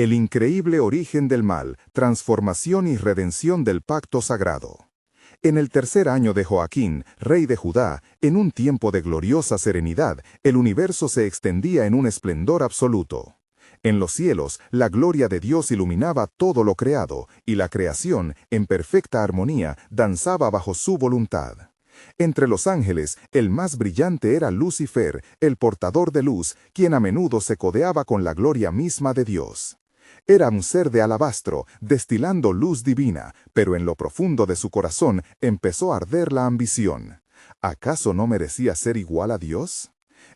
El increíble origen del mal, transformación y redención del pacto sagrado. En el tercer año de Joaquín, rey de Judá, en un tiempo de gloriosa serenidad, el universo se extendía en un esplendor absoluto. En los cielos, la gloria de Dios iluminaba todo lo creado, y la creación, en perfecta armonía, danzaba bajo su voluntad. Entre los ángeles, el más brillante era Lucifer, el portador de luz, quien a menudo se codeaba con la gloria misma de Dios. Era un ser de alabastro, destilando luz divina, pero en lo profundo de su corazón empezó a arder la ambición. ¿Acaso no merecía ser igual a Dios?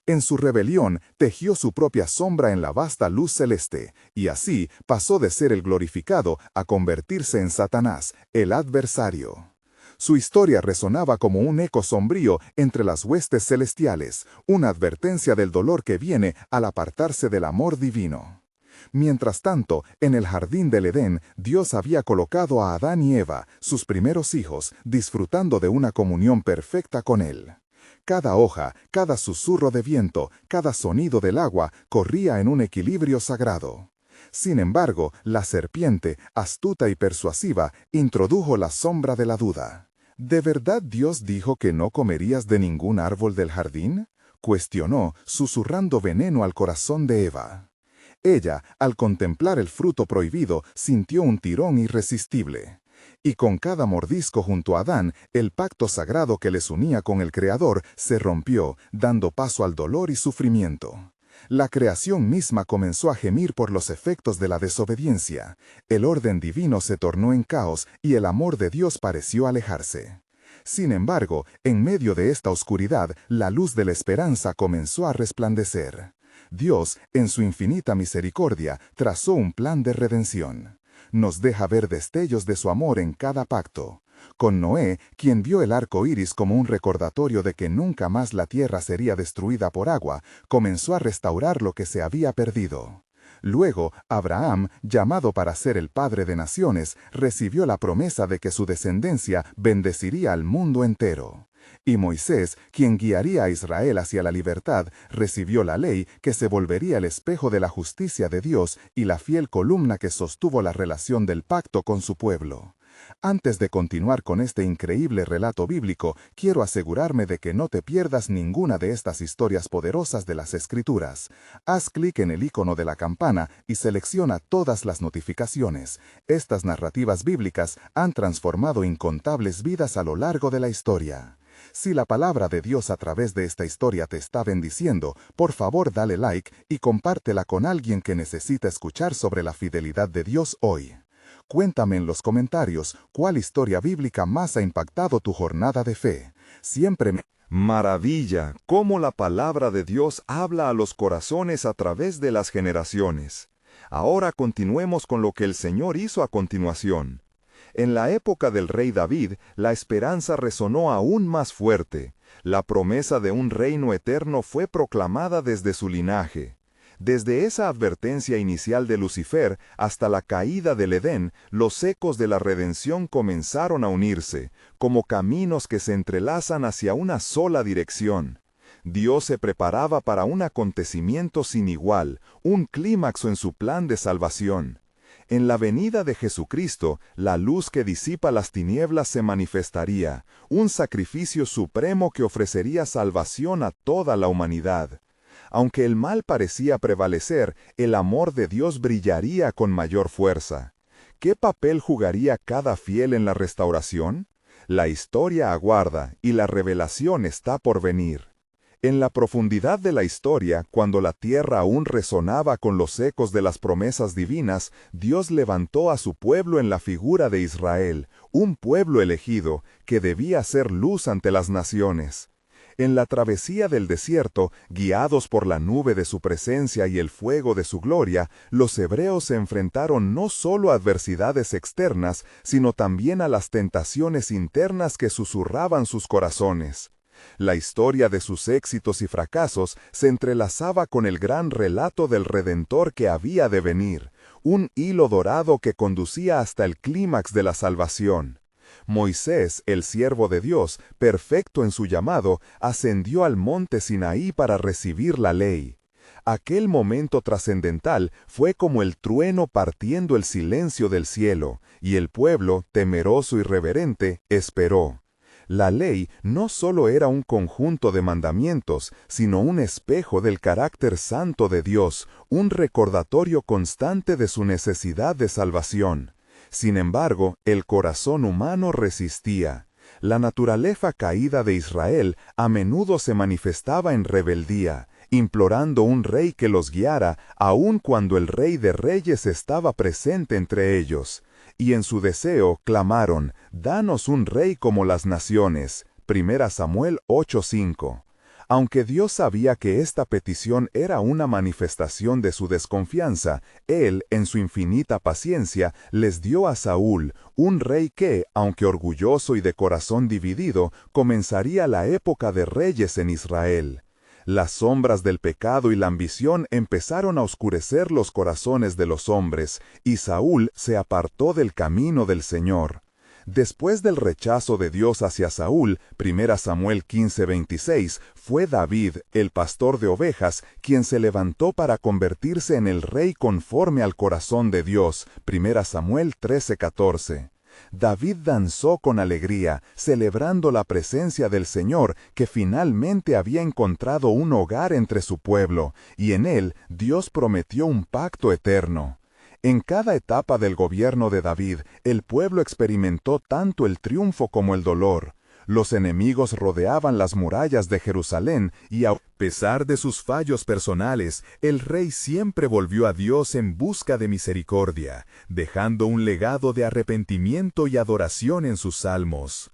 En su rebelión, tejió su propia sombra en la vasta luz celeste, y así pasó de ser el glorificado a convertirse en Satanás, el adversario. Su historia resonaba como un eco sombrío entre las huestes celestiales, una advertencia del dolor que viene al apartarse del amor divino. Mientras tanto, en el jardín del Edén, Dios había colocado a Adán y Eva, sus primeros hijos, disfrutando de una comunión perfecta con él. Cada hoja, cada susurro de viento, cada sonido del agua corría en un equilibrio sagrado. Sin embargo, la serpiente, astuta y persuasiva, introdujo la sombra de la duda. ¿De verdad Dios dijo que no comerías de ningún árbol del jardín? Cuestionó, susurrando veneno al corazón de Eva. Ella, al contemplar el fruto prohibido, sintió un tirón irresistible. Y con cada mordisco junto a Adán, el pacto sagrado que les unía con el Creador se rompió, dando paso al dolor y sufrimiento. La creación misma comenzó a gemir por los efectos de la desobediencia. El orden divino se tornó en caos y el amor de Dios pareció alejarse. Sin embargo, en medio de esta oscuridad, la luz de la esperanza comenzó a resplandecer. Dios, en su infinita misericordia, trazó un plan de redención. Nos deja ver destellos de su amor en cada pacto. Con Noé, quien vio el arco iris como un recordatorio de que nunca más la tierra sería destruida por agua, comenzó a restaurar lo que se había perdido. Luego, Abraham, llamado para ser el padre de naciones, recibió la promesa de que su descendencia bendeciría al mundo entero. Y Moisés, quien guiaría a Israel hacia la libertad, recibió la ley que se volvería el espejo de la justicia de Dios y la fiel columna que sostuvo la relación del pacto con su pueblo. Antes de continuar con este increíble relato bíblico, quiero asegurarme de que no te pierdas ninguna de estas historias poderosas de las Escrituras. Haz clic en el icono de la campana y selecciona todas las notificaciones. Estas narrativas bíblicas han transformado incontables vidas a lo largo de la historia. Si la palabra de Dios a través de esta historia te está bendiciendo, por favor dale like y compártela con alguien que necesita escuchar sobre la fidelidad de Dios hoy. Cuéntame en los comentarios cuál historia bíblica más ha impactado tu jornada de fe. Siempre me... Maravilla, cómo la palabra de Dios habla a los corazones a través de las generaciones. Ahora continuemos con lo que el Señor hizo a continuación. En la época del rey David, la esperanza resonó aún más fuerte. La promesa de un reino eterno fue proclamada desde su linaje. Desde esa advertencia inicial de Lucifer hasta la caída del Edén, los ecos de la redención comenzaron a unirse, como caminos que se entrelazan hacia una sola dirección. Dios se preparaba para un acontecimiento sin igual, un clímax en su plan de salvación. En la venida de Jesucristo, la luz que disipa las tinieblas se manifestaría, un sacrificio supremo que ofrecería salvación a toda la humanidad. Aunque el mal parecía prevalecer, el amor de Dios brillaría con mayor fuerza. ¿Qué papel jugaría cada fiel en la restauración? La historia aguarda y la revelación está por venir. En la profundidad de la historia, cuando la tierra aún resonaba con los ecos de las promesas divinas, Dios levantó a su pueblo en la figura de Israel, un pueblo elegido que debía ser luz ante las naciones. En la travesía del desierto, guiados por la nube de su presencia y el fuego de su gloria, los hebreos se enfrentaron no solo a adversidades externas, sino también a las tentaciones internas que susurraban sus corazones. La historia de sus éxitos y fracasos se entrelazaba con el gran relato del Redentor que había de venir, un hilo dorado que conducía hasta el clímax de la salvación. Moisés, el siervo de Dios, perfecto en su llamado, ascendió al monte Sinaí para recibir la ley. Aquel momento trascendental fue como el trueno partiendo el silencio del cielo, y el pueblo, temeroso y reverente, esperó. La ley no solo era un conjunto de mandamientos, sino un espejo del carácter santo de Dios, un recordatorio constante de su necesidad de salvación. Sin embargo, el corazón humano resistía. La naturaleza caída de Israel a menudo se manifestaba en rebeldía, implorando un rey que los guiara, aun cuando el Rey de Reyes estaba presente entre ellos. Y en su deseo clamaron, «Danos un rey como las naciones». 1 Samuel 8:5. Aunque Dios sabía que esta petición era una manifestación de su desconfianza, Él, en su infinita paciencia, les dio a Saúl, un rey que, aunque orgulloso y de corazón dividido, comenzaría la época de reyes en Israel. Las sombras del pecado y la ambición empezaron a oscurecer los corazones de los hombres, y Saúl se apartó del camino del Señor. Después del rechazo de Dios hacia Saúl, 1 Samuel 15:26, fue David, el pastor de ovejas, quien se levantó para convertirse en el rey conforme al corazón de Dios, 1 Samuel 13:14. David danzó con alegría, celebrando la presencia del Señor, que finalmente había encontrado un hogar entre su pueblo, y en él Dios prometió un pacto eterno. En cada etapa del gobierno de David, el pueblo experimentó tanto el triunfo como el dolor. Los enemigos rodeaban las murallas de Jerusalén y a pesar de sus fallos personales, el rey siempre volvió a Dios en busca de misericordia, dejando un legado de arrepentimiento y adoración en sus salmos.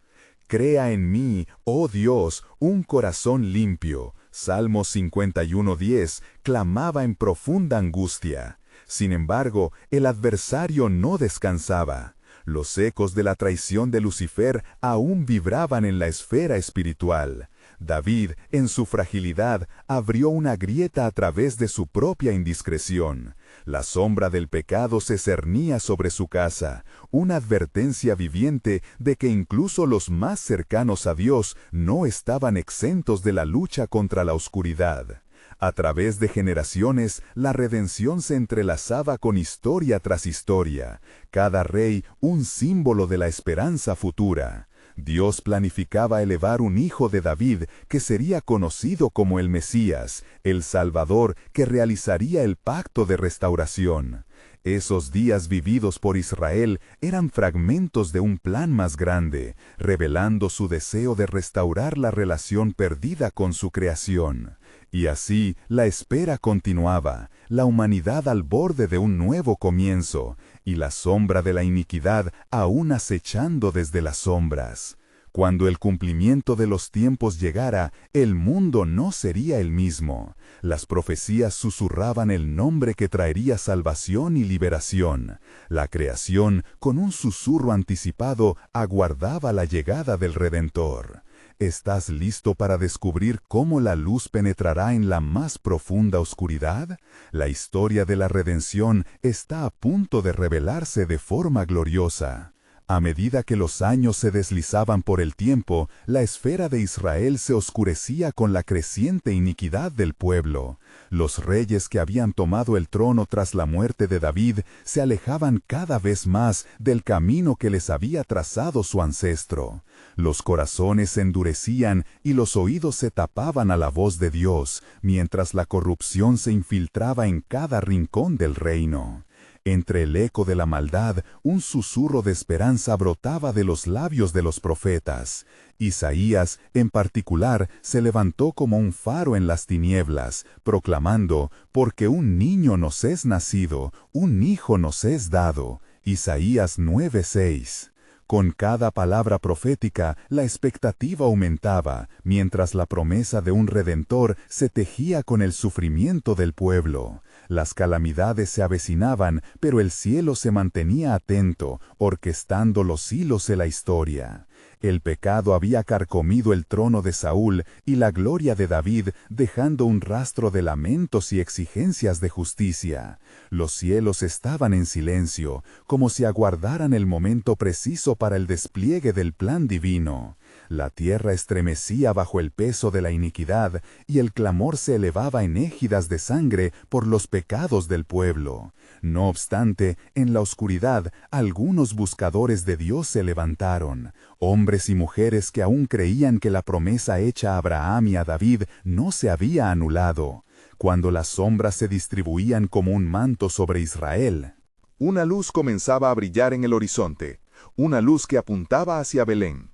Crea en mí, oh Dios, un corazón limpio. Salmos 51:10 clamaba en profunda angustia. Sin embargo, el adversario no descansaba. Los ecos de la traición de Lucifer aún vibraban en la esfera espiritual. David, en su fragilidad, abrió una grieta a través de su propia indiscreción. La sombra del pecado se cernía sobre su casa, una advertencia viviente de que incluso los más cercanos a Dios no estaban exentos de la lucha contra la oscuridad. A través de generaciones, la redención se entrelazaba con historia tras historia, cada rey un símbolo de la esperanza futura. Dios planificaba elevar un hijo de David que sería conocido como el Mesías, el Salvador que realizaría el pacto de restauración. Esos días vividos por Israel eran fragmentos de un plan más grande, revelando su deseo de restaurar la relación perdida con su creación. Y así, la espera continuaba, la humanidad al borde de un nuevo comienzo, y la sombra de la iniquidad aún acechando desde las sombras. Cuando el cumplimiento de los tiempos llegara, el mundo no sería el mismo. Las profecías susurraban el nombre que traería salvación y liberación. La creación, con un susurro anticipado, aguardaba la llegada del Redentor. ¿Estás listo para descubrir cómo la luz penetrará en la más profunda oscuridad? La historia de la redención está a punto de revelarse de forma gloriosa. A medida que los años se deslizaban por el tiempo, la esfera de Israel se oscurecía con la creciente iniquidad del pueblo. Los reyes que habían tomado el trono tras la muerte de David se alejaban cada vez más del camino que les había trazado su ancestro. Los corazones se endurecían y los oídos se tapaban a la voz de Dios, mientras la corrupción se infiltraba en cada rincón del reino. Entre el eco de la maldad, un susurro de esperanza brotaba de los labios de los profetas. Isaías, en particular, se levantó como un faro en las tinieblas, proclamando, «Porque un niño nos es nacido, un hijo nos es dado». Isaías 9:6. Con cada palabra profética, la expectativa aumentaba, mientras la promesa de un Redentor se tejía con el sufrimiento del pueblo. Las calamidades se avecinaban, pero el cielo se mantenía atento, orquestando los hilos de la historia. El pecado había carcomido el trono de Saúl y la gloria de David, dejando un rastro de lamentos y exigencias de justicia. Los cielos estaban en silencio, como si aguardaran el momento preciso para el despliegue del plan divino. La tierra estremecía bajo el peso de la iniquidad, y el clamor se elevaba en égidas de sangre por los pecados del pueblo. No obstante, en la oscuridad, algunos buscadores de Dios se levantaron, hombres y mujeres que aún creían que la promesa hecha a Abraham y a David no se había anulado. Cuando las sombras se distribuían como un manto sobre Israel, una luz comenzaba a brillar en el horizonte, una luz que apuntaba hacia Belén.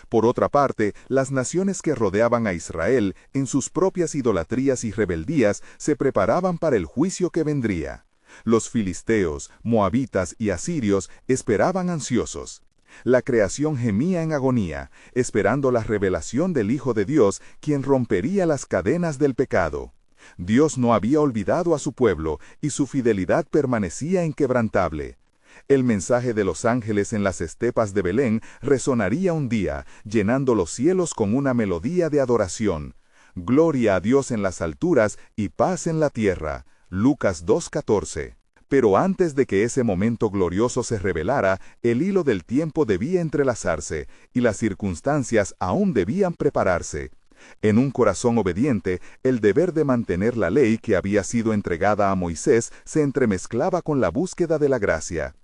Por otra parte, las naciones que rodeaban a Israel, en sus propias idolatrías y rebeldías, se preparaban para el juicio que vendría. Los filisteos, moabitas y asirios esperaban ansiosos. La creación gemía en agonía, esperando la revelación del Hijo de Dios, quien rompería las cadenas del pecado. Dios no había olvidado a su pueblo, y su fidelidad permanecía inquebrantable. El mensaje de los ángeles en las estepas de Belén resonaría un día, llenando los cielos con una melodía de adoración. Gloria a Dios en las alturas y paz en la tierra. Lucas 2:14. Pero antes de que ese momento glorioso se revelara, el hilo del tiempo debía entrelazarse, y las circunstancias aún debían prepararse. En un corazón obediente, el deber de mantener la ley que había sido entregada a Moisés se entremezclaba con la búsqueda de la gracia.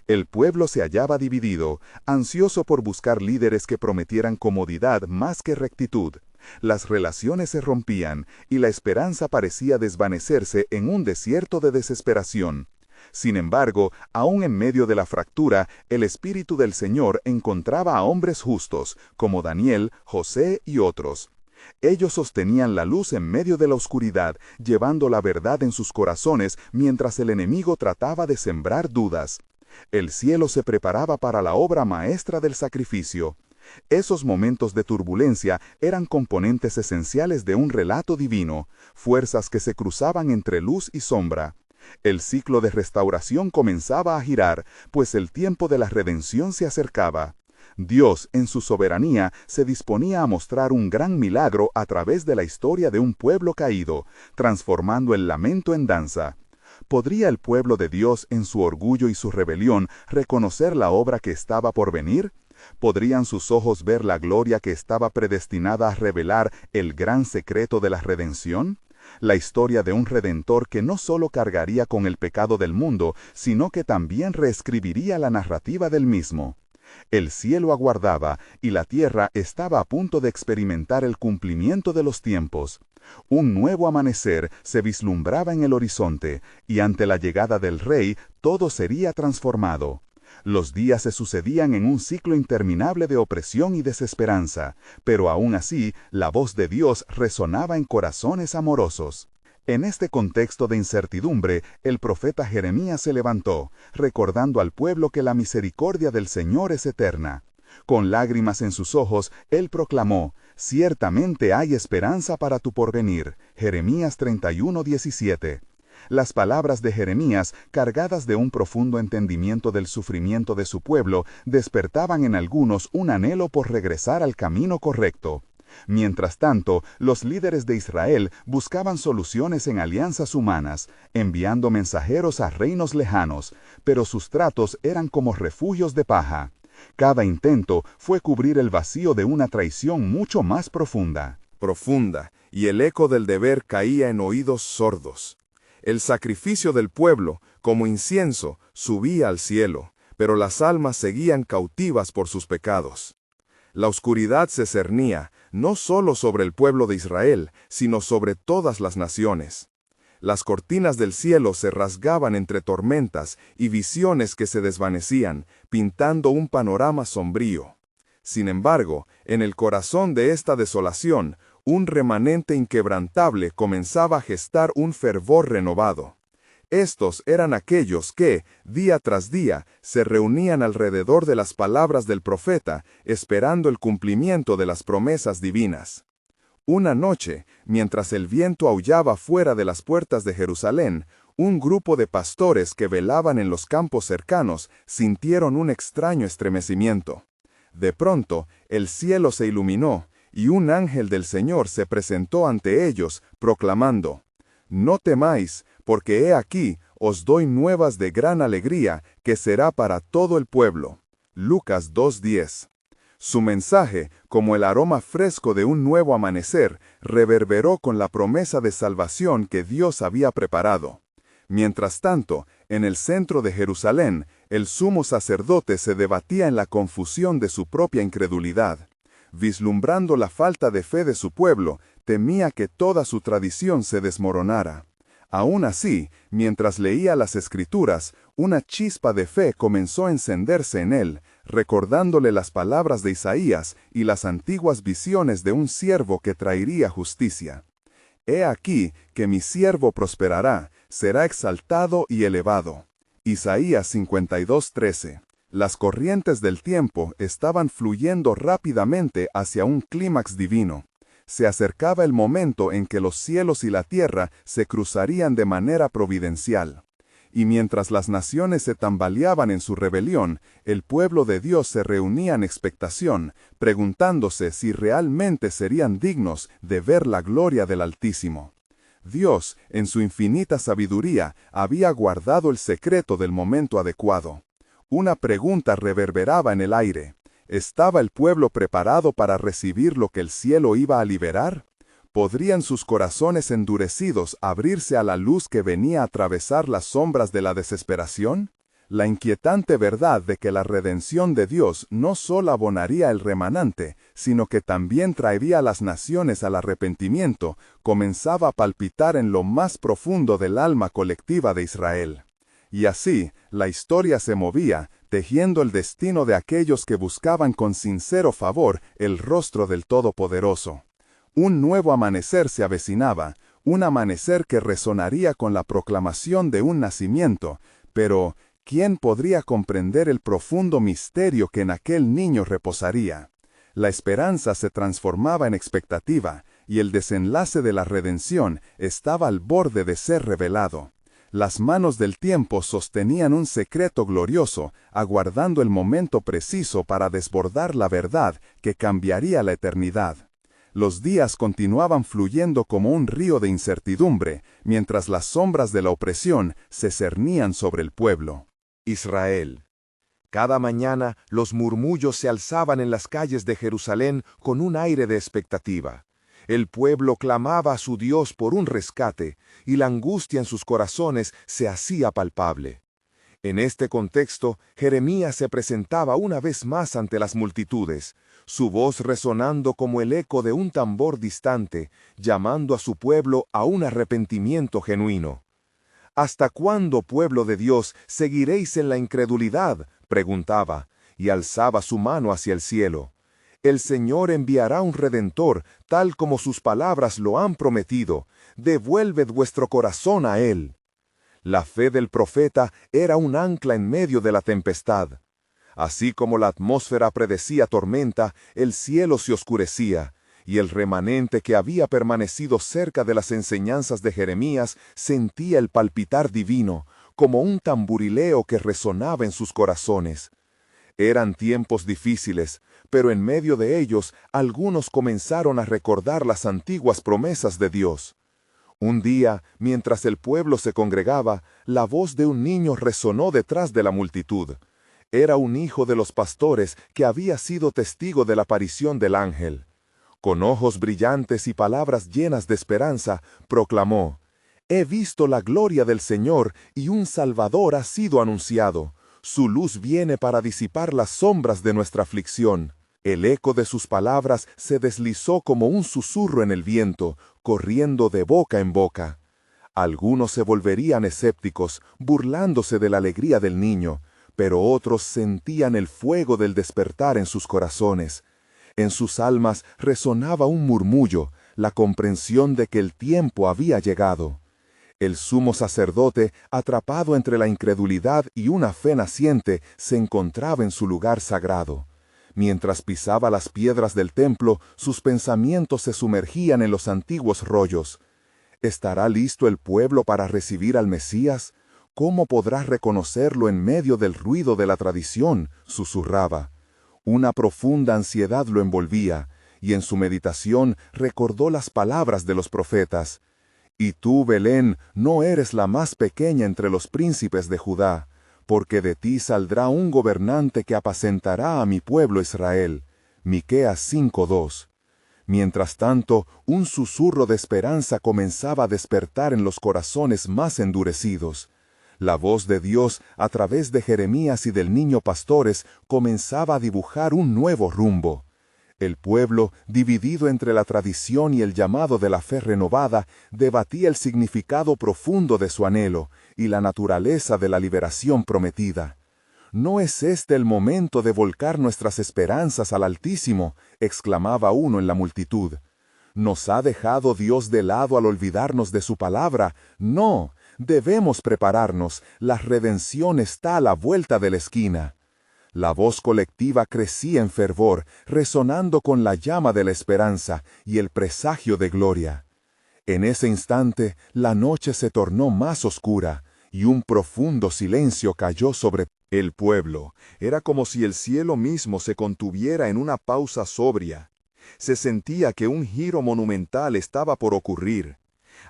El pueblo se hallaba dividido, ansioso por buscar líderes que prometieran comodidad más que rectitud. Las relaciones se rompían, y la esperanza parecía desvanecerse en un desierto de desesperación. Sin embargo, aún en medio de la fractura, el Espíritu del Señor encontraba a hombres justos, como Daniel, José y otros. Ellos sostenían la luz en medio de la oscuridad, llevando la verdad en sus corazones mientras el enemigo trataba de sembrar dudas. El cielo se preparaba para la obra maestra del sacrificio. Esos momentos de turbulencia eran componentes esenciales de un relato divino, fuerzas que se cruzaban entre luz y sombra. El ciclo de restauración comenzaba a girar, pues el tiempo de la redención se acercaba. Dios, en su soberanía, se disponía a mostrar un gran milagro a través de la historia de un pueblo caído, transformando el lamento en danza. ¿Podría el pueblo de Dios, en su orgullo y su rebelión, reconocer la obra que estaba por venir? ¿Podrían sus ojos ver la gloria que estaba predestinada a revelar el gran secreto de la redención? La historia de un Redentor que no solo cargaría con el pecado del mundo, sino que también reescribiría la narrativa del mismo. El cielo aguardaba, y la tierra estaba a punto de experimentar el cumplimiento de los tiempos. Un nuevo amanecer se vislumbraba en el horizonte, y ante la llegada del Rey, todo sería transformado. Los días se sucedían en un ciclo interminable de opresión y desesperanza, pero aún así, la voz de Dios resonaba en corazones amorosos. En este contexto de incertidumbre, el profeta Jeremías se levantó, recordando al pueblo que la misericordia del Señor es eterna. Con lágrimas en sus ojos, él proclamó: «Ciertamente hay esperanza para tu porvenir». Jeremías 31:17. Las palabras de Jeremías, cargadas de un profundo entendimiento del sufrimiento de su pueblo, despertaban en algunos un anhelo por regresar al camino correcto. Mientras tanto, los líderes de Israel buscaban soluciones en alianzas humanas, enviando mensajeros a reinos lejanos, pero sus tratos eran como refugios de paja. Cada intento fue cubrir el vacío de una traición mucho más profunda. Y el eco del deber caía en oídos sordos. El sacrificio del pueblo, como incienso, subía al cielo, pero las almas seguían cautivas por sus pecados. La oscuridad se cernía, no solo sobre el pueblo de Israel, sino sobre todas las naciones. Las cortinas del cielo se rasgaban entre tormentas y visiones que se desvanecían, pintando un panorama sombrío. Sin embargo, en el corazón de esta desolación, un remanente inquebrantable comenzaba a gestar un fervor renovado. Estos eran aquellos que, día tras día, se reunían alrededor de las palabras del profeta, esperando el cumplimiento de las promesas divinas. Una noche, mientras el viento aullaba fuera de las puertas de Jerusalén, un grupo de pastores que velaban en los campos cercanos sintieron un extraño estremecimiento. De pronto, el cielo se iluminó, y un ángel del Señor se presentó ante ellos, proclamando: «No temáis, porque he aquí, os doy nuevas de gran alegría, que será para todo el pueblo». Lucas 2:10. Su mensaje, como el aroma fresco de un nuevo amanecer, reverberó con la promesa de salvación que Dios había preparado. Mientras tanto, en el centro de Jerusalén, el sumo sacerdote se debatía en la confusión de su propia incredulidad. Vislumbrando la falta de fe de su pueblo, temía que toda su tradición se desmoronara. Aún así, mientras leía las Escrituras, una chispa de fe comenzó a encenderse en él, recordándole las palabras de Isaías y las antiguas visiones de un siervo que traería justicia. He aquí que mi siervo prosperará, será exaltado y elevado. Isaías 52:13. Las corrientes del tiempo estaban fluyendo rápidamente hacia un clímax divino. Se acercaba el momento en que los cielos y la tierra se cruzarían de manera providencial. Y mientras las naciones se tambaleaban en su rebelión, el pueblo de Dios se reunía en expectación, preguntándose si realmente serían dignos de ver la gloria del Altísimo. Dios, en su infinita sabiduría, había guardado el secreto del momento adecuado. Una pregunta reverberaba en el aire. ¿Estaba el pueblo preparado para recibir lo que el cielo iba a liberar? ¿Podrían sus corazones endurecidos abrirse a la luz que venía a atravesar las sombras de la desesperación? La inquietante verdad de que la redención de Dios no solo abonaría el remanente, sino que también traería a las naciones al arrepentimiento, comenzaba a palpitar en lo más profundo del alma colectiva de Israel. Y así, la historia se movía, tejiendo el destino de aquellos que buscaban con sincero favor el rostro del Todopoderoso. Un nuevo amanecer se avecinaba, un amanecer que resonaría con la proclamación de un nacimiento, pero ¿quién podría comprender el profundo misterio que en aquel niño reposaría? La esperanza se transformaba en expectativa, y el desenlace de la redención estaba al borde de ser revelado. Las manos del tiempo sostenían un secreto glorioso, aguardando el momento preciso para desbordar la verdad que cambiaría la eternidad. Los días continuaban fluyendo como un río de incertidumbre, mientras las sombras de la opresión se cernían sobre el pueblo. Israel. Cada mañana los murmullos se alzaban en las calles de Jerusalén con un aire de expectativa. El pueblo clamaba a su Dios por un rescate, y la angustia en sus corazones se hacía palpable. En este contexto, Jeremías se presentaba una vez más ante las multitudes, su voz resonando como el eco de un tambor distante, llamando a su pueblo a un arrepentimiento genuino. ¿Hasta cuándo, pueblo de Dios, seguiréis en la incredulidad?, preguntaba, y alzaba su mano hacia el cielo. El Señor enviará un Redentor, tal como sus palabras lo han prometido. Devuelved vuestro corazón a Él. La fe del profeta era un ancla en medio de la tempestad. Así como la atmósfera predecía tormenta, el cielo se oscurecía, y el remanente que había permanecido cerca de las enseñanzas de Jeremías sentía el palpitar divino, como un tamburileo que resonaba en sus corazones. Eran tiempos difíciles, pero en medio de ellos algunos comenzaron a recordar las antiguas promesas de Dios. Un día, mientras el pueblo se congregaba, la voz de un niño resonó detrás de la multitud. Era un hijo de los pastores que había sido testigo de la aparición del ángel. Con ojos brillantes y palabras llenas de esperanza, proclamó: «He visto la gloria del Señor y un Salvador ha sido anunciado. Su luz viene para disipar las sombras de nuestra aflicción». El eco de sus palabras se deslizó como un susurro en el viento, corriendo de boca en boca. Algunos se volverían escépticos, burlándose de la alegría del niño, pero otros sentían el fuego del despertar en sus corazones. En sus almas resonaba un murmullo, la comprensión de que el tiempo había llegado. El sumo sacerdote, atrapado entre la incredulidad y una fe naciente, se encontraba en su lugar sagrado. Mientras pisaba las piedras del templo, sus pensamientos se sumergían en los antiguos rollos. ¿Estará listo el pueblo para recibir al Mesías? ¿Cómo podrá reconocerlo en medio del ruido de la tradición?, susurraba. Una profunda ansiedad lo envolvía, y en su meditación recordó las palabras de los profetas. «Y tú, Belén, no eres la más pequeña entre los príncipes de Judá, porque de ti saldrá un gobernante que apacentará a mi pueblo Israel. Miqueas 5:2. Mientras tanto, un susurro de esperanza comenzaba a despertar en los corazones más endurecidos. La voz de Dios, a través de Jeremías y del niño pastores, comenzaba a dibujar un nuevo rumbo. El pueblo, dividido entre la tradición y el llamado de la fe renovada, debatía el significado profundo de su anhelo y la naturaleza de la liberación prometida. «¿No es este el momento de volcar nuestras esperanzas al Altísimo?», exclamaba uno en la multitud. «¿Nos ha dejado Dios de lado al olvidarnos de su palabra? No, debemos prepararnos, la redención está a la vuelta de la esquina». La voz colectiva crecía en fervor, resonando con la llama de la esperanza y el presagio de gloria. En ese instante, la noche se tornó más oscura, y un profundo silencio cayó sobre el pueblo. Era como si el cielo mismo se contuviera en una pausa sobria. Se sentía que un giro monumental estaba por ocurrir.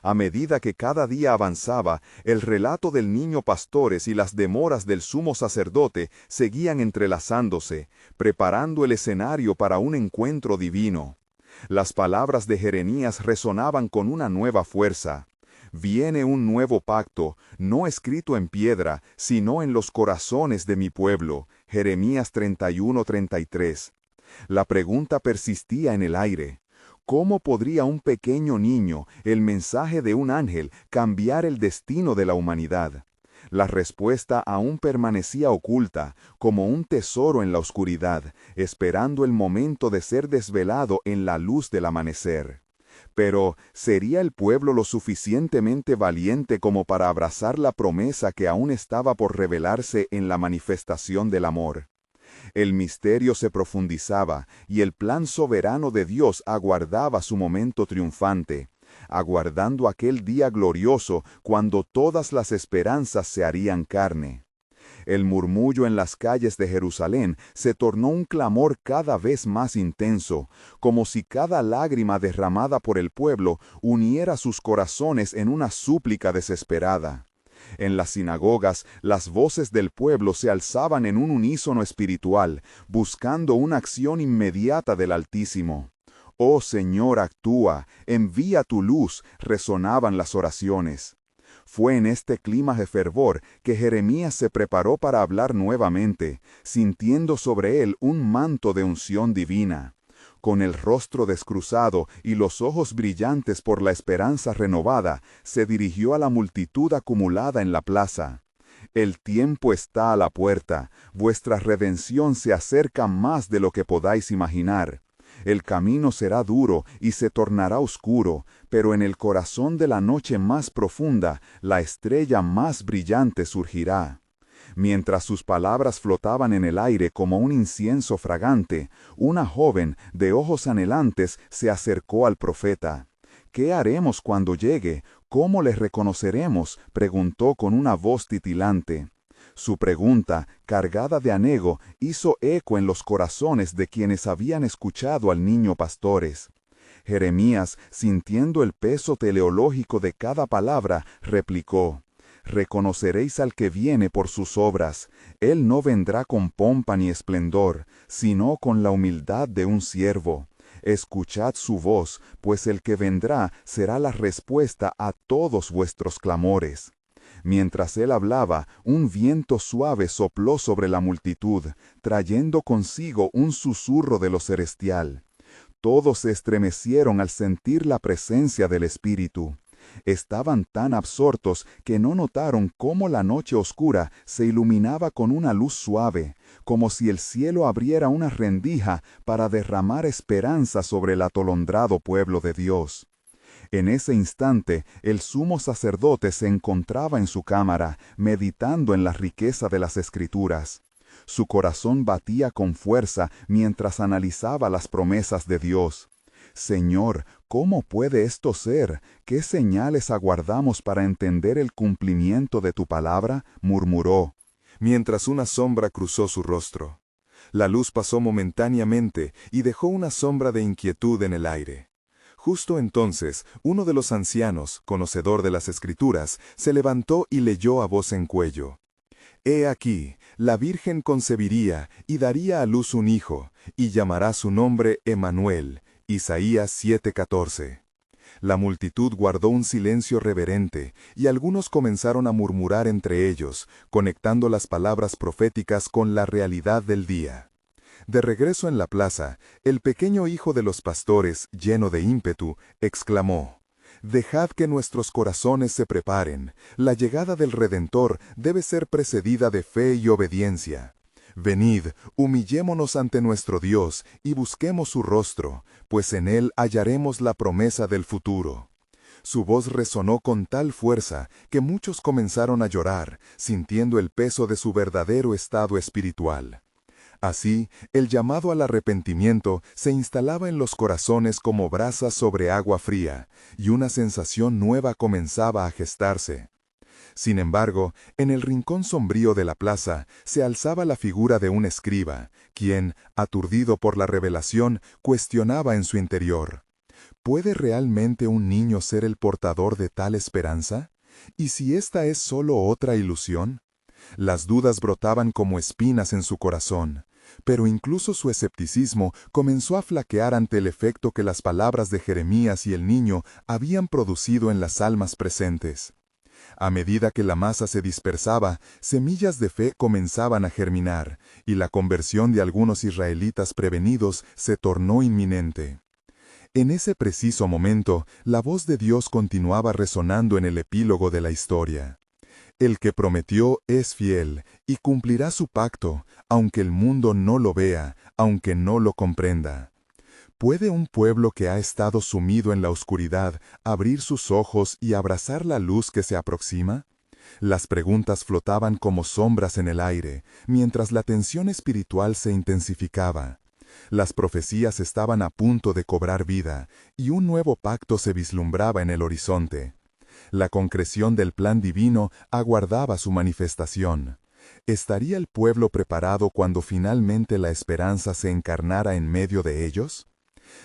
A medida que cada día avanzaba, el relato del niño pastores y las demoras del sumo sacerdote seguían entrelazándose, preparando el escenario para un encuentro divino. Las palabras de Jeremías resonaban con una nueva fuerza. Viene un nuevo pacto, no escrito en piedra, sino en los corazones de mi pueblo. Jeremías 31:33. La pregunta persistía en el aire. ¿Cómo podría un pequeño niño, el mensaje de un ángel, cambiar el destino de la humanidad? La respuesta aún permanecía oculta, como un tesoro en la oscuridad, esperando el momento de ser desvelado en la luz del amanecer. Pero, ¿sería el pueblo lo suficientemente valiente como para abrazar la promesa que aún estaba por revelarse en la manifestación del amor? El misterio se profundizaba, y el plan soberano de Dios aguardaba su momento triunfante, aguardando aquel día glorioso cuando todas las esperanzas se harían carne. El murmullo en las calles de Jerusalén se tornó un clamor cada vez más intenso, como si cada lágrima derramada por el pueblo uniera sus corazones en una súplica desesperada. En las sinagogas, las voces del pueblo se alzaban en un unísono espiritual, buscando una acción inmediata del Altísimo. «Oh Señor, actúa, envía tu luz», resonaban las oraciones. Fue en este clima de fervor que Jeremías se preparó para hablar nuevamente, sintiendo sobre él un manto de unción divina. Con el rostro descruzado y los ojos brillantes por la esperanza renovada, se dirigió a la multitud acumulada en la plaza. «El tiempo está a la puerta, vuestra redención se acerca más de lo que podáis imaginar. El camino será duro y se tornará oscuro, pero en el corazón de la noche más profunda, la estrella más brillante surgirá». Mientras sus palabras flotaban en el aire como un incienso fragante, una joven, de ojos anhelantes, se acercó al profeta. «¿Qué haremos cuando llegue? ¿Cómo le reconoceremos?», preguntó con una voz titilante. Su pregunta, cargada de anhelo, hizo eco en los corazones de quienes habían escuchado al niño pastores. Jeremías, sintiendo el peso teleológico de cada palabra, replicó: «Reconoceréis al que viene por sus obras. Él no vendrá con pompa ni esplendor, sino con la humildad de un siervo. Escuchad su voz, pues el que vendrá será la respuesta a todos vuestros clamores». Mientras él hablaba, un viento suave sopló sobre la multitud, trayendo consigo un susurro de lo celestial. Todos se estremecieron al sentir la presencia del Espíritu. Estaban tan absortos que no notaron cómo la noche oscura se iluminaba con una luz suave, como si el cielo abriera una rendija para derramar esperanza sobre el atolondrado pueblo de Dios. En ese instante, el sumo sacerdote se encontraba en su cámara, meditando en la riqueza de las Escrituras. Su corazón batía con fuerza mientras analizaba las promesas de Dios. «Señor, ¿cómo puede esto ser? ¿Qué señales aguardamos para entender el cumplimiento de tu palabra?», murmuró, mientras una sombra cruzó su rostro. La luz pasó momentáneamente y dejó una sombra de inquietud en el aire. Justo entonces, uno de los ancianos, conocedor de las Escrituras, se levantó y leyó a voz en cuello: He aquí, la Virgen concebiría y daría a luz un hijo, y llamará su nombre Emmanuel. Isaías 7:14. La multitud guardó un silencio reverente, y algunos comenzaron a murmurar entre ellos, conectando las palabras proféticas con la realidad del día. De regreso en la plaza, el pequeño hijo de los pastores, lleno de ímpetu, exclamó: «Dejad que nuestros corazones se preparen. La llegada del Redentor debe ser precedida de fe y obediencia. Venid, humillémonos ante nuestro Dios y busquemos su rostro, pues en él hallaremos la promesa del futuro». Su voz resonó con tal fuerza que muchos comenzaron a llorar, sintiendo el peso de su verdadero estado espiritual. Así, el llamado al arrepentimiento se instalaba en los corazones como brasas sobre agua fría, y una sensación nueva comenzaba a gestarse. Sin embargo, en el rincón sombrío de la plaza se alzaba la figura de un escriba, quien, aturdido por la revelación, cuestionaba en su interior: ¿puede realmente un niño ser el portador de tal esperanza? ¿Y si esta es solo otra ilusión? Las dudas brotaban como espinas en su corazón, pero incluso su escepticismo comenzó a flaquear ante el efecto que las palabras de Jeremías y el niño habían producido en las almas presentes. A medida que la masa se dispersaba, semillas de fe comenzaban a germinar, y la conversión de algunos israelitas prevenidos se tornó inminente. En ese preciso momento, la voz de Dios continuaba resonando en el epílogo de la historia. El que prometió es fiel, y cumplirá su pacto, aunque el mundo no lo vea, aunque no lo comprenda. ¿Puede un pueblo que ha estado sumido en la oscuridad abrir sus ojos y abrazar la luz que se aproxima? Las preguntas flotaban como sombras en el aire, mientras la tensión espiritual se intensificaba. Las profecías estaban a punto de cobrar vida, y un nuevo pacto se vislumbraba en el horizonte. La concreción del plan divino aguardaba su manifestación. ¿Estaría el pueblo preparado cuando finalmente la esperanza se encarnara en medio de ellos?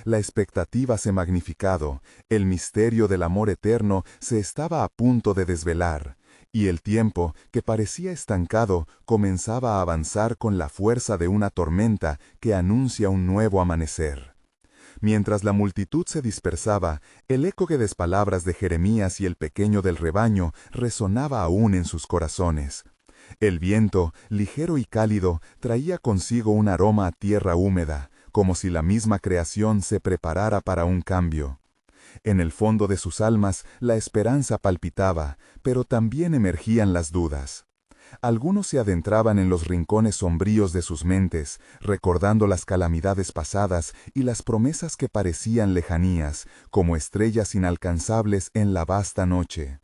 La expectativa se magnificado, el misterio del amor eterno se estaba a punto de desvelar, y el tiempo, que parecía estancado, comenzaba a avanzar con la fuerza de una tormenta que anuncia un nuevo amanecer. Mientras la multitud se dispersaba, el eco de las palabras de Jeremías y el pequeño del rebaño resonaba aún en sus corazones. El viento, ligero y cálido, traía consigo un aroma a tierra húmeda, como si la misma creación se preparara para un cambio. En el fondo de sus almas la esperanza palpitaba, pero también emergían las dudas. Algunos se adentraban en los rincones sombríos de sus mentes, recordando las calamidades pasadas y las promesas que parecían lejanías, como estrellas inalcanzables en la vasta noche.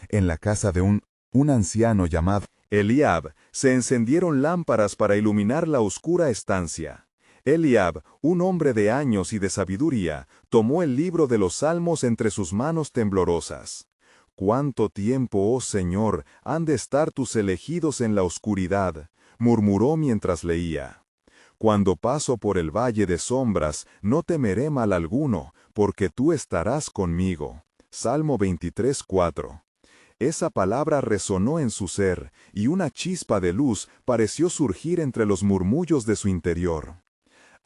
En la casa de un anciano llamado Eliab, se encendieron lámparas para iluminar la oscura estancia. Eliab, un hombre de años y de sabiduría, tomó el libro de los Salmos entre sus manos temblorosas. «¿Cuánto tiempo, oh Señor, han de estar tus elegidos en la oscuridad?», murmuró mientras leía. «Cuando paso por el valle de sombras, no temeré mal alguno, porque tú estarás conmigo». Salmo 23:4. Esa palabra resonó en su ser, y una chispa de luz pareció surgir entre los murmullos de su interior.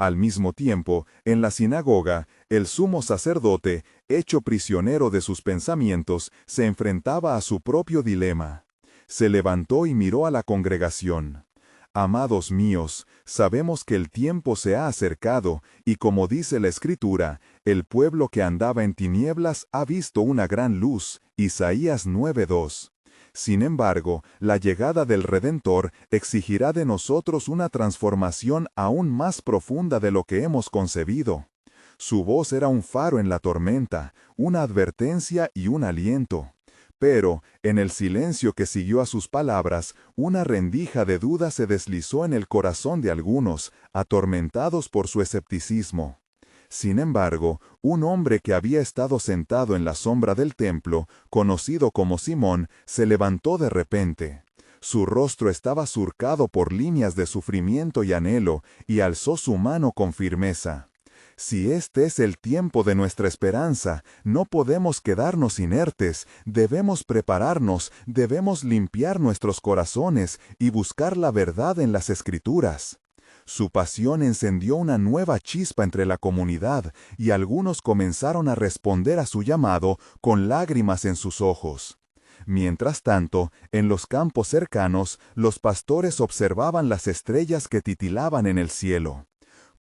Al mismo tiempo, en la sinagoga, el sumo sacerdote, hecho prisionero de sus pensamientos, se enfrentaba a su propio dilema. Se levantó y miró a la congregación. «Amados míos, sabemos que el tiempo se ha acercado, y como dice la Escritura, el pueblo que andaba en tinieblas ha visto una gran luz». Isaías 9:2. Sin embargo, la llegada del Redentor exigirá de nosotros una transformación aún más profunda de lo que hemos concebido. Su voz era un faro en la tormenta, una advertencia y un aliento. Pero, en el silencio que siguió a sus palabras, una rendija de duda se deslizó en el corazón de algunos, atormentados por su escepticismo. Sin embargo, un hombre que había estado sentado en la sombra del templo, conocido como Simón, se levantó de repente. Su rostro estaba surcado por líneas de sufrimiento y anhelo, y alzó su mano con firmeza. Si este es el tiempo de nuestra esperanza, no podemos quedarnos inertes, debemos prepararnos, debemos limpiar nuestros corazones y buscar la verdad en las Escrituras. Su pasión encendió una nueva chispa entre la comunidad y algunos comenzaron a responder a su llamado con lágrimas en sus ojos. Mientras tanto, en los campos cercanos, los pastores observaban las estrellas que titilaban en el cielo.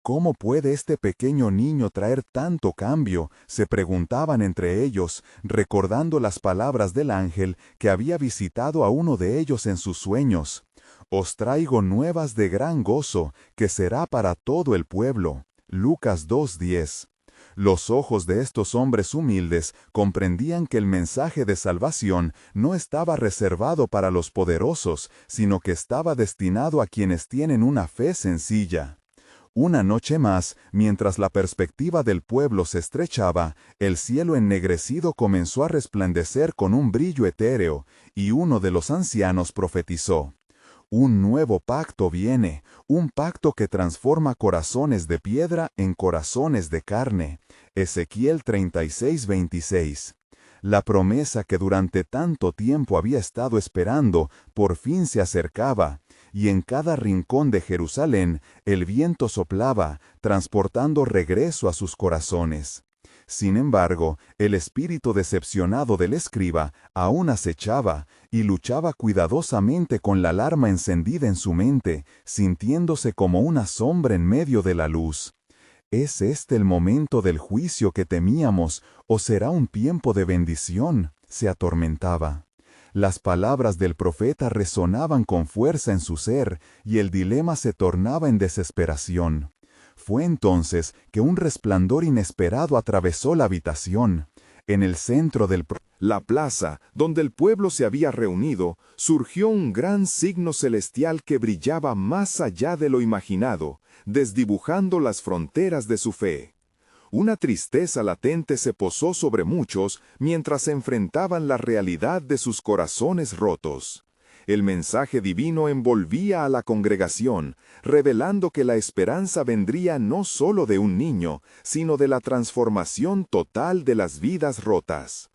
¿Cómo puede este pequeño niño traer tanto cambio?, se preguntaban entre ellos, recordando las palabras del ángel que había visitado a uno de ellos en sus sueños. Os traigo nuevas de gran gozo, que será para todo el pueblo. Lucas 2:10. Los ojos de estos hombres humildes comprendían que el mensaje de salvación no estaba reservado para los poderosos, sino que estaba destinado a quienes tienen una fe sencilla. Una noche más, mientras la perspectiva del pueblo se estrechaba, el cielo ennegrecido comenzó a resplandecer con un brillo etéreo, y uno de los ancianos profetizó: un nuevo pacto viene, un pacto que transforma corazones de piedra en corazones de carne. Ezequiel 36:26. La promesa que durante tanto tiempo había estado esperando, por fin se acercaba, y en cada rincón de Jerusalén el viento soplaba, transportando regreso a sus corazones. Sin embargo, el espíritu decepcionado del escriba aún acechaba y luchaba cuidadosamente con la alarma encendida en su mente, sintiéndose como una sombra en medio de la luz. ¿Es este el momento del juicio que temíamos, o será un tiempo de bendición?, se atormentaba. Las palabras del profeta resonaban con fuerza en su ser, y el dilema se tornaba en desesperación. Fue entonces que un resplandor inesperado atravesó la habitación. En el centro de la plaza, donde el pueblo se había reunido, surgió un gran signo celestial que brillaba más allá de lo imaginado, desdibujando las fronteras de su fe. Una tristeza latente se posó sobre muchos mientras enfrentaban la realidad de sus corazones rotos. El mensaje divino envolvía a la congregación, revelando que la esperanza vendría no solo de un niño, sino de la transformación total de las vidas rotas.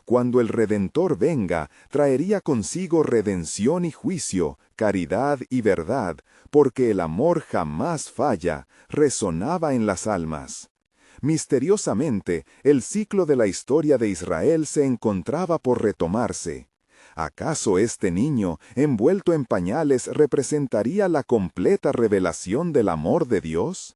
Cuando el Redentor venga, traería consigo redención y juicio, caridad y verdad, porque el amor jamás falla, resonaba en las almas. Misteriosamente, el ciclo de la historia de Israel se encontraba por retomarse. ¿Acaso este niño, envuelto en pañales, representaría la completa revelación del amor de Dios?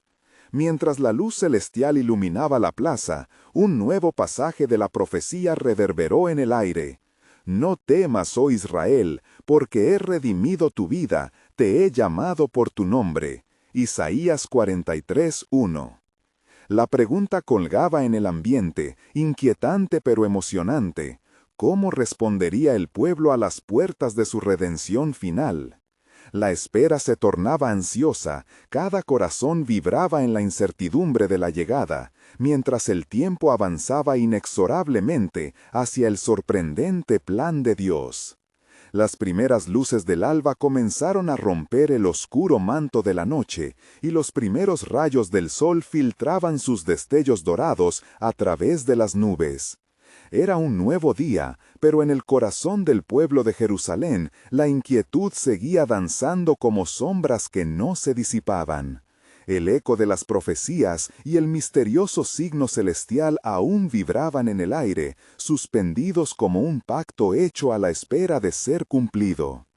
Mientras la luz celestial iluminaba la plaza, un nuevo pasaje de la profecía reverberó en el aire. No temas, oh Israel, porque he redimido tu vida, te he llamado por tu nombre. Isaías 43:1. La pregunta colgaba en el ambiente, inquietante pero emocionante. ¿Cómo respondería el pueblo a las puertas de su redención final? La espera se tornaba ansiosa, cada corazón vibraba en la incertidumbre de la llegada, mientras el tiempo avanzaba inexorablemente hacia el sorprendente plan de Dios. Las primeras luces del alba comenzaron a romper el oscuro manto de la noche, y los primeros rayos del sol filtraban sus destellos dorados a través de las nubes. Era un nuevo día, pero en el corazón del pueblo de Jerusalén la inquietud seguía danzando como sombras que no se disipaban. El eco de las profecías y el misterioso signo celestial aún vibraban en el aire, suspendidos como un pacto hecho a la espera de ser cumplido.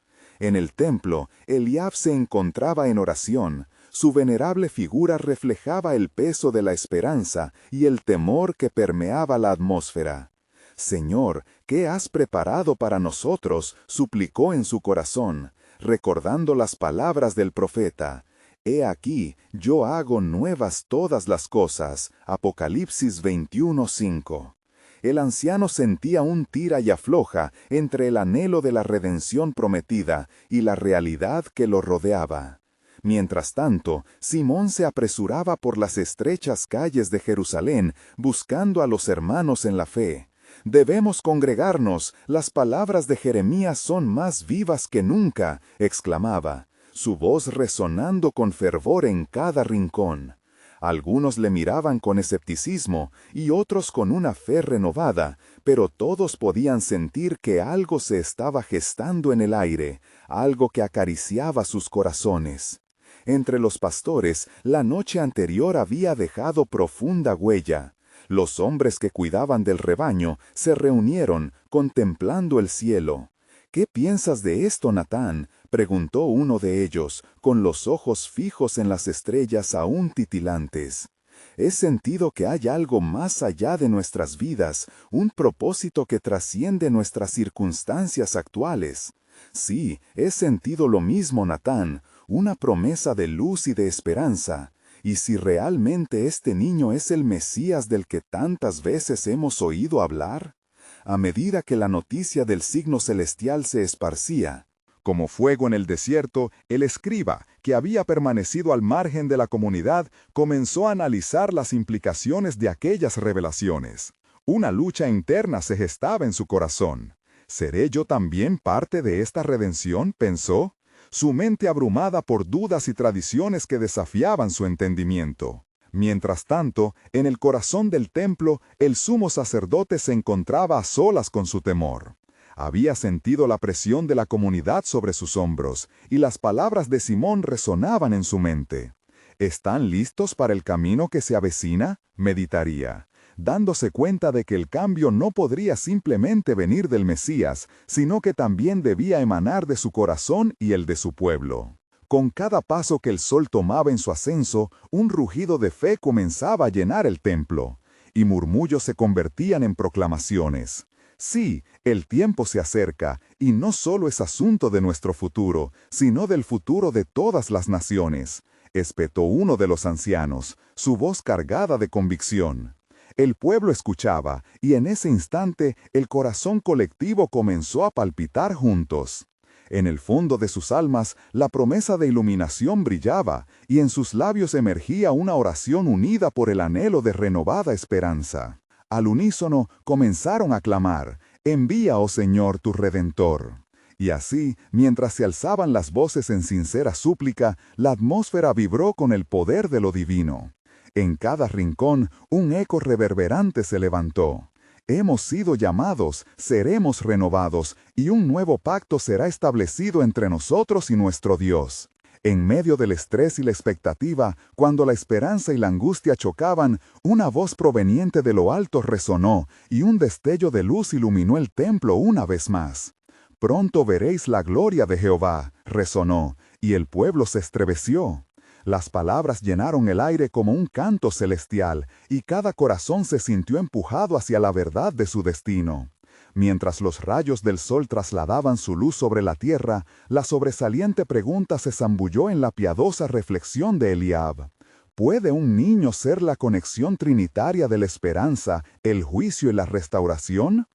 En el templo, Eliab se encontraba en oración. Su venerable figura reflejaba el peso de la esperanza y el temor que permeaba la atmósfera. «Señor, ¿qué has preparado para nosotros?», suplicó en su corazón, recordando las palabras del profeta. «He aquí, yo hago nuevas todas las cosas». Apocalipsis 21:5. El anciano sentía un tira y afloja entre el anhelo de la redención prometida y la realidad que lo rodeaba. Mientras tanto, Simón se apresuraba por las estrechas calles de Jerusalén buscando a los hermanos en la fe. «Debemos congregarnos, las palabras de Jeremías son más vivas que nunca», exclamaba, su voz resonando con fervor en cada rincón. Algunos le miraban con escepticismo y otros con una fe renovada, pero todos podían sentir que algo se estaba gestando en el aire, algo que acariciaba sus corazones. Entre los pastores, la noche anterior había dejado profunda huella. Los hombres que cuidaban del rebaño se reunieron, contemplando el cielo. «¿Qué piensas de esto, Natán?», preguntó uno de ellos, con los ojos fijos en las estrellas aún titilantes. «He sentido que hay algo más allá de nuestras vidas, un propósito que trasciende nuestras circunstancias actuales». «Sí, he sentido lo mismo, Natán, una promesa de luz y de esperanza. Y si realmente este niño es el Mesías del que tantas veces hemos oído hablar». A medida que la noticia del signo celestial se esparcía, como fuego en el desierto, el escriba, que había permanecido al margen de la comunidad, comenzó a analizar las implicaciones de aquellas revelaciones. Una lucha interna se gestaba en su corazón. ¿Seré yo también parte de esta redención?, pensó, su mente abrumada por dudas y tradiciones que desafiaban su entendimiento. Mientras tanto, en el corazón del templo, el sumo sacerdote se encontraba a solas con su temor. Había sentido la presión de la comunidad sobre sus hombros, y las palabras de Simón resonaban en su mente. ¿Están listos para el camino que se avecina?, meditaría, dándose cuenta de que el cambio no podría simplemente venir del Mesías, sino que también debía emanar de su corazón y el de su pueblo. Con cada paso que el sol tomaba en su ascenso, un rugido de fe comenzaba a llenar el templo, y murmullos se convertían en proclamaciones. Sí, el tiempo se acerca, y no solo es asunto de nuestro futuro, sino del futuro de todas las naciones, espetó uno de los ancianos, su voz cargada de convicción. El pueblo escuchaba, y en ese instante el corazón colectivo comenzó a palpitar juntos. En el fondo de sus almas, la promesa de iluminación brillaba, y en sus labios emergía una oración unida por el anhelo de renovada esperanza. Al unísono comenzaron a clamar: «Envía, oh Señor, tu Redentor». Y así, mientras se alzaban las voces en sincera súplica, la atmósfera vibró con el poder de lo divino. En cada rincón, un eco reverberante se levantó. Hemos sido llamados, seremos renovados, y un nuevo pacto será establecido entre nosotros y nuestro Dios. En medio del estrés y la expectativa, cuando la esperanza y la angustia chocaban, una voz proveniente de lo alto resonó, y un destello de luz iluminó el templo una vez más. «Pronto veréis la gloria de Jehová», resonó, y el pueblo se estremeció. Las palabras llenaron el aire como un canto celestial, y cada corazón se sintió empujado hacia la verdad de su destino. Mientras los rayos del sol trasladaban su luz sobre la tierra, la sobresaliente pregunta se zambulló en la piadosa reflexión de Eliab. ¿Puede un niño ser la conexión trinitaria de la esperanza, el juicio y la restauración?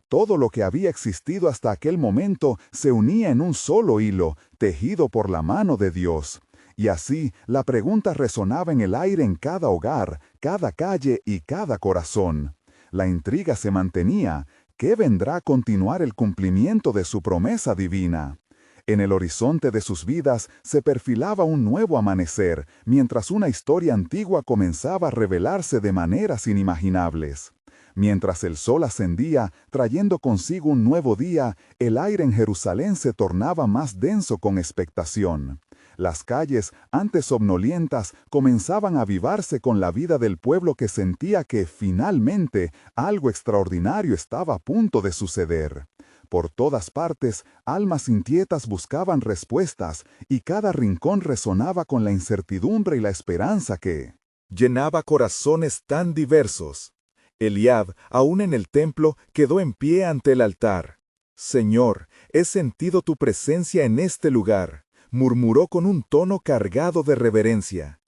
Todo lo que había existido hasta aquel momento se unía en un solo hilo, tejido por la mano de Dios. Y así, la pregunta resonaba en el aire en cada hogar, cada calle y cada corazón. La intriga se mantenía. ¿Qué vendrá a continuar el cumplimiento de su promesa divina? En el horizonte de sus vidas se perfilaba un nuevo amanecer, mientras una historia antigua comenzaba a revelarse de maneras inimaginables. Mientras el sol ascendía, trayendo consigo un nuevo día, el aire en Jerusalén se tornaba más denso con expectación. Las calles, antes somnolientas, comenzaban a avivarse con la vida del pueblo que sentía que, finalmente, algo extraordinario estaba a punto de suceder. Por todas partes, almas inquietas buscaban respuestas, y cada rincón resonaba con la incertidumbre y la esperanza que llenaba corazones tan diversos. Eliab, aún en el templo, quedó en pie ante el altar. «Señor, he sentido tu presencia en este lugar», murmuró con un tono cargado de reverencia.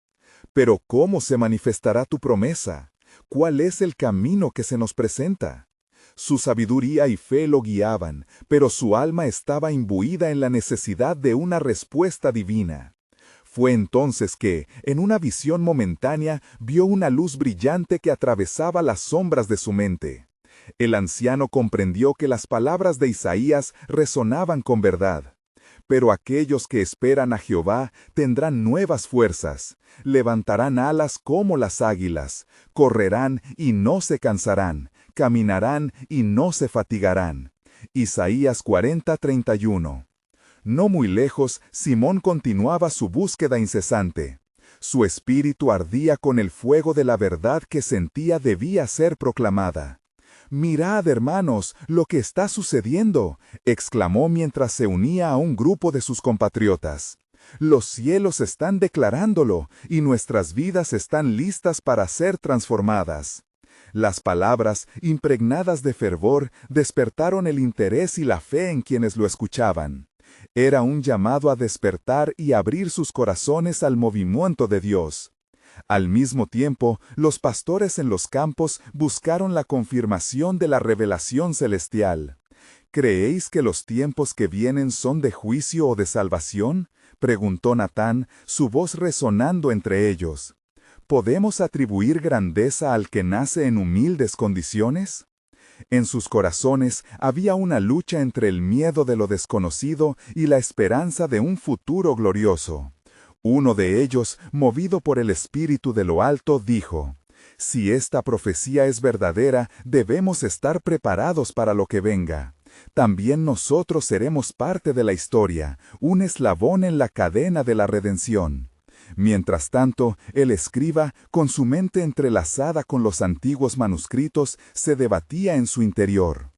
«Pero ¿cómo se manifestará tu promesa? ¿Cuál es el camino que se nos presenta?» Su sabiduría y fe lo guiaban, pero su alma estaba imbuida en la necesidad de una respuesta divina. Fue entonces que, en una visión momentánea, vio una luz brillante que atravesaba las sombras de su mente. El anciano comprendió que las palabras de Isaías resonaban con verdad. Pero aquellos que esperan a Jehová tendrán nuevas fuerzas, levantarán alas como las águilas, correrán y no se cansarán, caminarán y no se fatigarán. Isaías 40:31. No muy lejos, Simón continuaba su búsqueda incesante. Su espíritu ardía con el fuego de la verdad que sentía debía ser proclamada. «Mirad, hermanos, lo que está sucediendo», exclamó mientras se unía a un grupo de sus compatriotas. «Los cielos están declarándolo, y nuestras vidas están listas para ser transformadas». Las palabras, impregnadas de fervor, despertaron el interés y la fe en quienes lo escuchaban. Era un llamado a despertar y abrir sus corazones al movimiento de Dios. Al mismo tiempo, los pastores en los campos buscaron la confirmación de la revelación celestial. ¿Creéis que los tiempos que vienen son de juicio o de salvación?, preguntó Natán, su voz resonando entre ellos. ¿Podemos atribuir grandeza al que nace en humildes condiciones? En sus corazones había una lucha entre el miedo de lo desconocido y la esperanza de un futuro glorioso. Uno de ellos, movido por el Espíritu de lo Alto, dijo: «Si esta profecía es verdadera, debemos estar preparados para lo que venga. También nosotros seremos parte de la historia, un eslabón en la cadena de la redención». Mientras tanto, el escriba, con su mente entrelazada con los antiguos manuscritos, se debatía en su interior.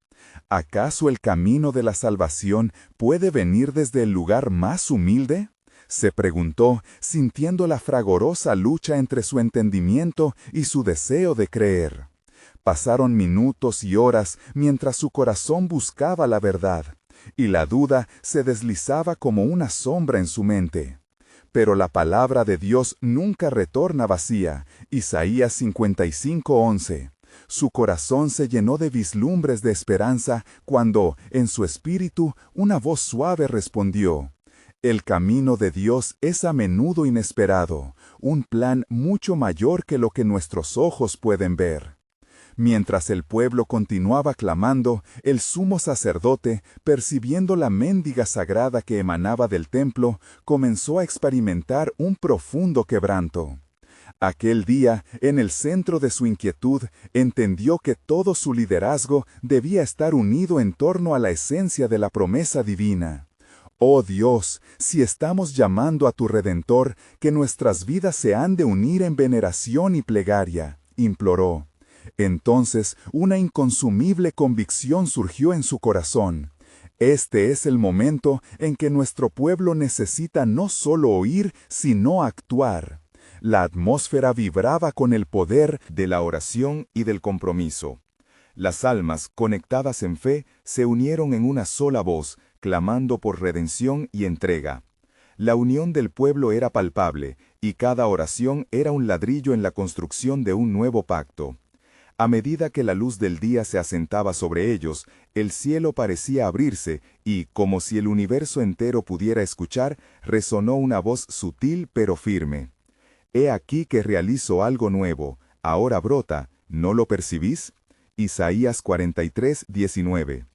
¿Acaso el camino de la salvación puede venir desde el lugar más humilde?, se preguntó, sintiendo la fragorosa lucha entre su entendimiento y su deseo de creer. Pasaron minutos y horas mientras su corazón buscaba la verdad, y la duda se deslizaba como una sombra en su mente. Pero la palabra de Dios nunca retorna vacía. Isaías 55:11. Su corazón se llenó de vislumbres de esperanza cuando, en su espíritu, una voz suave respondió: «El camino de Dios es a menudo inesperado, un plan mucho mayor que lo que nuestros ojos pueden ver». Mientras el pueblo continuaba clamando, el sumo sacerdote, percibiendo la mendiga sagrada que emanaba del templo, comenzó a experimentar un profundo quebranto. Aquel día, en el centro de su inquietud, entendió que todo su liderazgo debía estar unido en torno a la esencia de la promesa divina. «Oh Dios, si estamos llamando a tu Redentor, que nuestras vidas se han de unir en veneración y plegaria», imploró. Entonces, una inconsumible convicción surgió en su corazón. Este es el momento en que nuestro pueblo necesita no solo oír, sino actuar. La atmósfera vibraba con el poder de la oración y del compromiso. Las almas, conectadas en fe, se unieron en una sola voz, clamando por redención y entrega. La unión del pueblo era palpable, y cada oración era un ladrillo en la construcción de un nuevo pacto. A medida que la luz del día se asentaba sobre ellos, el cielo parecía abrirse y, como si el universo entero pudiera escuchar, resonó una voz sutil pero firme. «He aquí que realizo algo nuevo, ahora brota, ¿no lo percibís?». Isaías 43:19.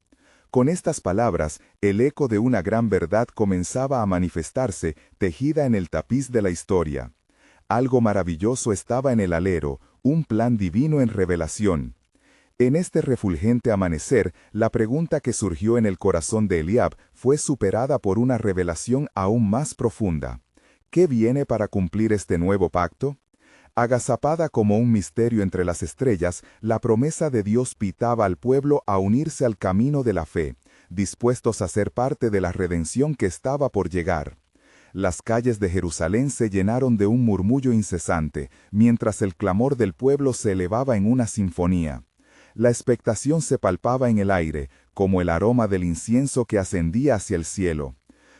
Con estas palabras, el eco de una gran verdad comenzaba a manifestarse, tejida en el tapiz de la historia. Algo maravilloso estaba en el alero, un plan divino en revelación. En este refulgente amanecer, la pregunta que surgió en el corazón de Eliab fue superada por una revelación aún más profunda. ¿Qué viene para cumplir este nuevo pacto? Agazapada como un misterio entre las estrellas, la promesa de Dios pitaba al pueblo a unirse al camino de la fe, dispuestos a ser parte de la redención que estaba por llegar. Las calles de Jerusalén se llenaron de un murmullo incesante, mientras el clamor del pueblo se elevaba en una sinfonía. La expectación se palpaba en el aire, como el aroma del incienso que ascendía hacia el cielo.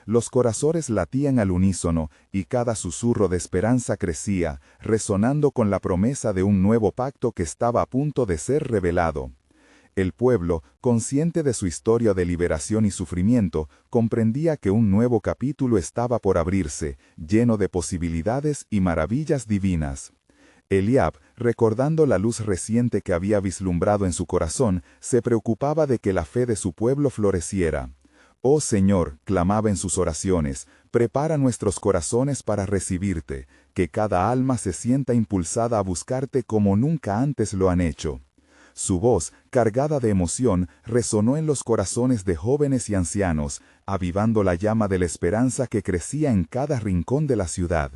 Los corazones latían al unísono, y cada susurro de esperanza crecía, resonando con la promesa de un nuevo pacto que estaba a punto de ser revelado. El pueblo, consciente de su historia de liberación y sufrimiento, comprendía que un nuevo capítulo estaba por abrirse, lleno de posibilidades y maravillas divinas. Eliab, recordando la luz reciente que había vislumbrado en su corazón, se preocupaba de que la fe de su pueblo floreciera. Oh Señor, clamaba en sus oraciones, prepara nuestros corazones para recibirte, que cada alma se sienta impulsada a buscarte como nunca antes lo han hecho. Su voz, cargada de emoción, resonó en los corazones de jóvenes y ancianos, avivando la llama de la esperanza que crecía en cada rincón de la ciudad.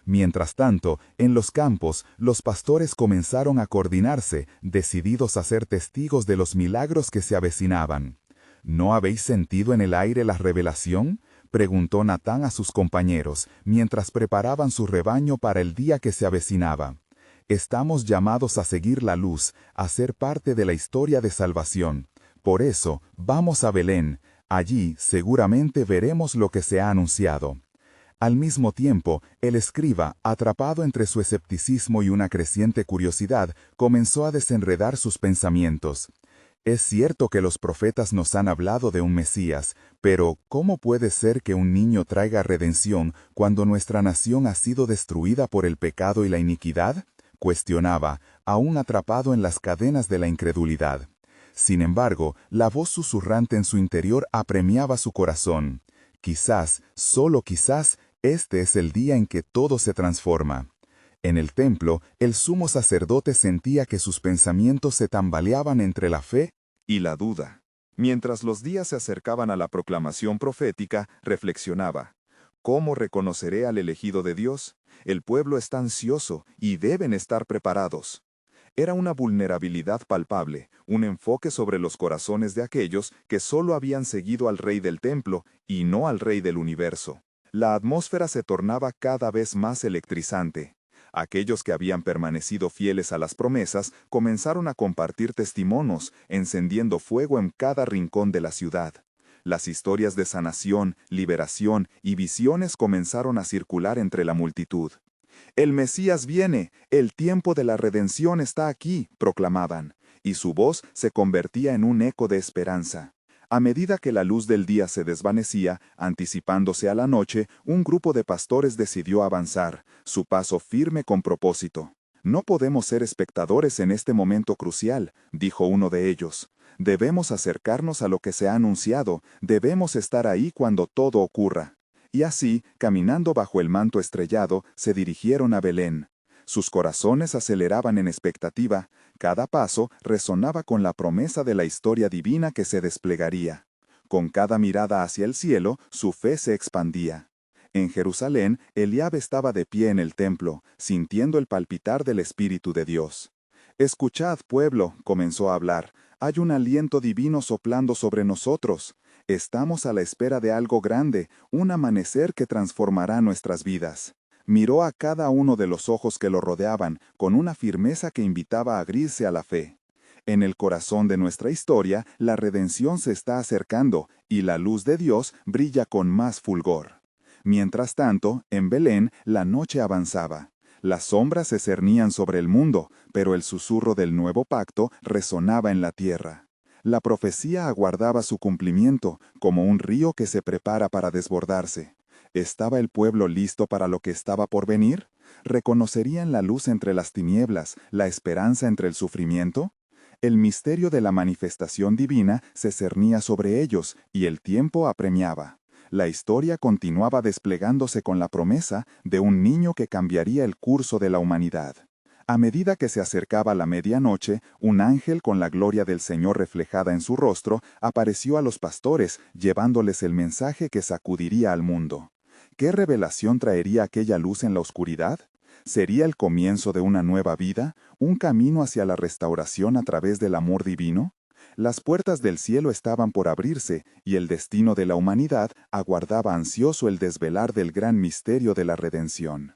Mientras tanto, en los campos, los pastores comenzaron a coordinarse, decididos a ser testigos de los milagros que se avecinaban. ¿No habéis sentido en el aire la revelación?, preguntó Natán a sus compañeros, mientras preparaban su rebaño para el día que se avecinaba. Estamos llamados a seguir la luz, a ser parte de la historia de salvación. Por eso, vamos a Belén. Allí seguramente veremos lo que se ha anunciado. Al mismo tiempo, el escriba, atrapado entre su escepticismo y una creciente curiosidad, comenzó a desenredar sus pensamientos. Es cierto que los profetas nos han hablado de un Mesías, pero ¿cómo puede ser que un niño traiga redención cuando nuestra nación ha sido destruida por el pecado y la iniquidad?, cuestionaba, aún atrapado en las cadenas de la incredulidad. Sin embargo, la voz susurrante en su interior apremiaba su corazón. Quizás, solo quizás, este es el día en que todo se transforma. En el templo, el sumo sacerdote sentía que sus pensamientos se tambaleaban entre la fe y la duda. Mientras los días se acercaban a la proclamación profética, reflexionaba: ¿cómo reconoceré al elegido de Dios? El pueblo está ansioso y deben estar preparados. Era una vulnerabilidad palpable, un enfoque sobre los corazones de aquellos que solo habían seguido al Rey del Templo y no al Rey del Universo. La atmósfera se tornaba cada vez más electrizante. Aquellos que habían permanecido fieles a las promesas comenzaron a compartir testimonios, encendiendo fuego en cada rincón de la ciudad. Las historias de sanación, liberación y visiones comenzaron a circular entre la multitud. «El Mesías viene, el tiempo de la redención está aquí», proclamaban, y su voz se convertía en un eco de esperanza. A medida que la luz del día se desvanecía, anticipándose a la noche, un grupo de pastores decidió avanzar, su paso firme con propósito. «No podemos ser espectadores en este momento crucial», dijo uno de ellos. «Debemos acercarnos a lo que se ha anunciado, debemos estar ahí cuando todo ocurra». Y así, caminando bajo el manto estrellado, se dirigieron a Belén. Sus corazones aceleraban en expectativa, cada paso resonaba con la promesa de la historia divina que se desplegaría. Con cada mirada hacia el cielo, su fe se expandía. En Jerusalén, Eliab estaba de pie en el templo, sintiendo el palpitar del Espíritu de Dios. «Escuchad, pueblo», comenzó a hablar, «hay un aliento divino soplando sobre nosotros. Estamos a la espera de algo grande, un amanecer que transformará nuestras vidas». Miró a cada uno de los ojos que lo rodeaban con una firmeza que invitaba a abrirse a la fe. En el corazón de nuestra historia, la redención se está acercando y la luz de Dios brilla con más fulgor. Mientras tanto, en Belén, la noche avanzaba. Las sombras se cernían sobre el mundo, pero el susurro del nuevo pacto resonaba en la tierra. La profecía aguardaba su cumplimiento, como un río que se prepara para desbordarse. ¿Estaba el pueblo listo para lo que estaba por venir? ¿Reconocerían la luz entre las tinieblas, la esperanza entre el sufrimiento? El misterio de la manifestación divina se cernía sobre ellos y el tiempo apremiaba. La historia continuaba desplegándose con la promesa de un niño que cambiaría el curso de la humanidad. A medida que se acercaba la medianoche, un ángel con la gloria del Señor reflejada en su rostro apareció a los pastores, llevándoles el mensaje que sacudiría al mundo. ¿Qué revelación traería aquella luz en la oscuridad? ¿Sería el comienzo de una nueva vida, un camino hacia la restauración a través del amor divino? Las puertas del cielo estaban por abrirse y el destino de la humanidad aguardaba ansioso el desvelar del gran misterio de la redención.